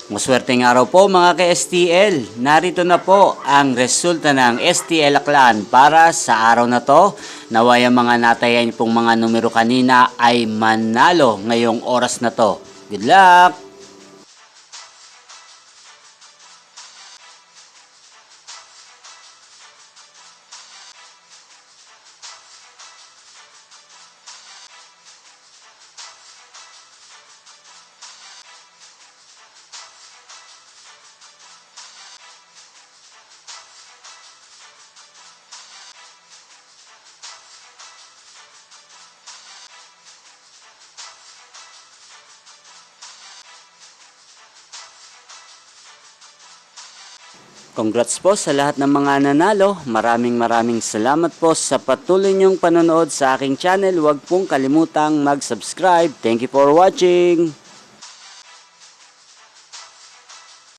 Maswerteng araw po mga ka-STL. Narito na po ang resulta ng STL Aklan para sa araw na to. Naway ang mga natayan pong mga numero kanina ay manalo ngayong oras na to. Good luck! Congrats po sa lahat ng mga nanalo. Maraming salamat po sa patuloy niyong panonood sa aking channel. Huwag pong kalimutang mag-subscribe. Thank you for watching.